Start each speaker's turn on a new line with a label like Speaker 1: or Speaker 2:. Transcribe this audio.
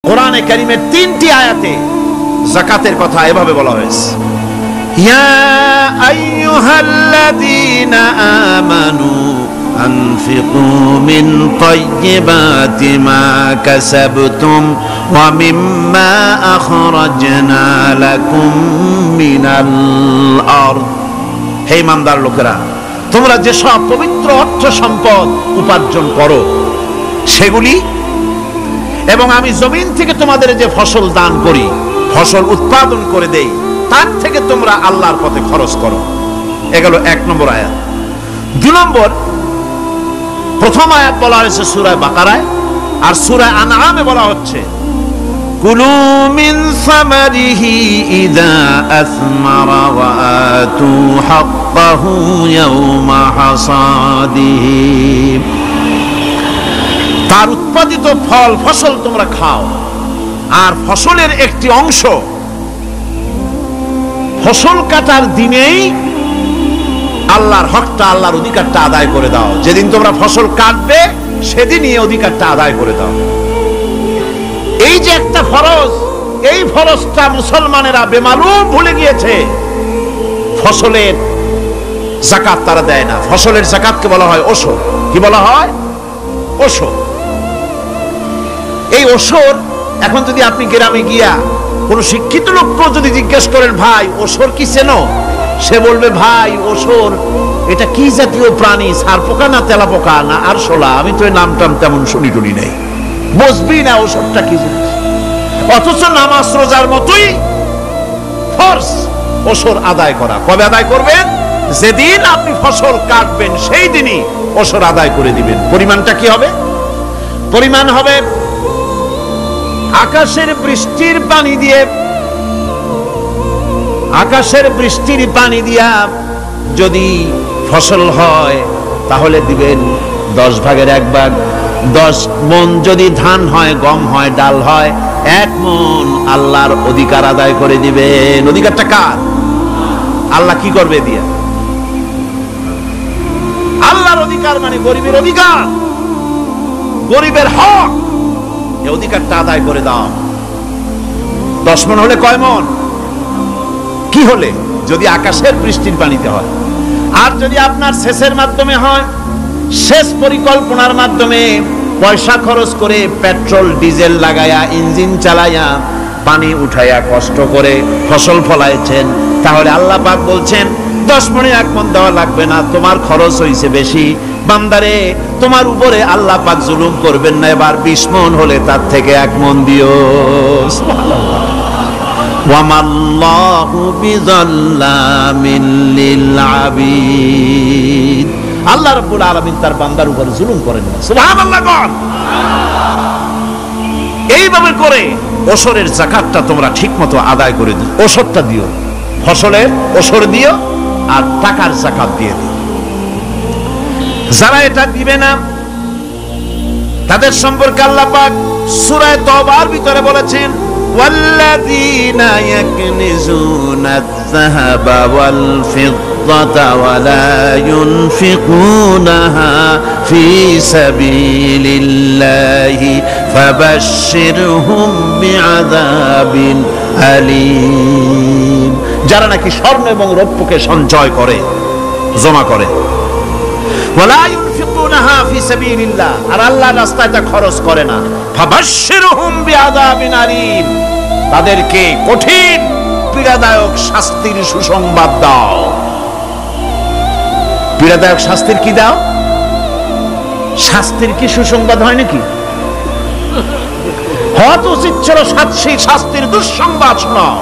Speaker 1: কোরআনে কারীমের 3টি আয়াতে যাকাতের কথা এভাবে বলা হয়েছে, ইয়া আইয়ুহাল্লাযীনা আমানু আনফিকু মিন তাইয়্যিবাতি মা কাসাবতুম ওয়া মিম্মা আখরাজনা লাকুম মিনাল আরদ। হে ইমানদার লোকেরা, তোমরা যেসব পবিত্র অর্থ সম্পদ উপার্জন করো সেগুলি, এবং আমি জমিন থেকে তোমাদের যে ফসল দান করি, ফসল উৎপাদন করে দেই, তার থেকে তোমরা আল্লাহর পথে খরচ করো। এগুলো 1 নম্বর আয়াত। 2 নম্বর, প্রথম আয়াত বলা হয়েছে সূরা বাকারায়, আর সূরা আনআমে বলা হচ্ছে কুলু মিন সামারিহি ইযা আসমারা ওয়া আতু হাক্কাহু ইয়াওমা হাসাদিহি। তার উৎপাদিত ফল ফসল তোমরা খাও, আর ফসলের একটি অংশ ফসল কাটার দিনেই আল্লাহর হকটা, আল্লাহর অধিকারটা আদায় করে দাও। যেদিন তোমরা ফসল কাটবে সেদিনই এই অধিকারটা আদায় করে দাও। এই যে একটা ফরজ, এই ফরজটা মুসলমানেরা বেমালুম ভুলে গিয়েছে। ফসলের যাকাত তারা দেয় না। ফসলের যাকাতকে বলা হয় ওশর। কি বলা হয়? ওশর। এই ওশর এখন যদি আপনি গ্রামে গিয়া কোন শিক্ষিত লোককে যদি জিজ্ঞেস করেন, ভাই ওশর কি চেনো? সে বলবে, ভাই ওশর এটা কি জাতীয় প্রাণী, সারপোকা না তেলাপোকা না আরশোলা, আমি তো এই নামটাম তেমন শুনি টুনি নাই, বুঝবি না ওশরটা কি জিনিস। অথচ নামাজ রোজার মতোই ফরজ ওশর আদায় করা। কবে আদায় করবেন? যেদিন আপনি ফসল কাটবেন সেই দিনই ওশর আদায় করে দিবেন। পরিমাণটা কি হবে? পরিমাণ হবে আকাশের বৃষ্টির পানি দিয়ে, আকাশের বৃষ্টির পানি দিয়া যদি ফসল হয় তাহলে দিবেন 10 ভাগের 1 ভাগ। 10 মণ যদি ধান হয়, গম হয়, ডাল হয়, 1 মণ আল্লাহর অধিকার আদায় করে দিবেন। অধিকারটা কার? আল্লাহ কি করবে দিয়া? আল্লাহর অধিকার মানে গরিবের অধিকার, গরিবের হক। এই অধিকারটা আদায় করে দাও। 10 মণ হলে কয় মণ? কি হলে? যদি আকাশের বৃষ্টির পানিতে হয়। আর যদি আপনার সেচের মাধ্যমে হয়, সেচ পরিকল্পনার মাধ্যমে পয়সা খরচ করে পেট্রোল ডিজেল লাগায়া ইঞ্জিন চালায়া পানি উঠাইয়া কষ্ট করে ফসল ফলাইছেন, তাহলে আল্লাহ পাক বলছেন 10 মণে 1 মণ দেওয়া লাগবে না, তোমার খরচ হইছে বেশি। বান্দারে, তোমার উপরে আল্লাহ পাক জুলুম করবেন না, এবার 20 মণ হলে তার থেকে 1 মণ দিও। সুবহানাল্লাহ। ওয়ামাল্লাহু বিযাল্লামিল লিল আবিদ। আল্লাহ রাব্বুল আলামিন তার বান্দার উপর জুলুম করেন না। সুবহানাল্লাহ। এইভাবে করে ওশরের যাকাতটা তোমরা ঠিকমতো আদায় করে দিও। ওশরটা দিও, ফসলের ওশর দিও, আর টাকার যাকাত দিয়ে দিও। যারা এটা দিবে না তাদের সম্পর্কে আল্লাহ পাক সূরা তওবার ভিতরে বলেছেন, ওয়াল্লাযীনা ইয়াকনিজুনা আয-যাহাবা ওয়াল ফিদ্দাতা ওয়া লা ইউনফিকুনাহা ফী সাবিলিল্লাহি ফাবাশশিরহুম বিআযাবিন আলীম। যারা নাকি স্বর্ণ এবং রৌপ্যকে সঞ্চয় করে, জমা করে, ওয়ালা ইউনফিকুনাহা ফী সাবিলিল্লাহ, আর আল্লাহর রাস্তায় তা খরচ করে না, ফাবাশশিরহুম বিআযাবিন আলীম, তাদেরকে কঠিন পীড়াদায়ক শাস্তির সুসংবাদ দাও। পীড়াদায়ক শাস্তির কি দাও? শাস্তির কি সুসংবাদ হয় নাকি? হয়তো উচিত ছিল শাস্তির দুঃসংবাদ শোনাও।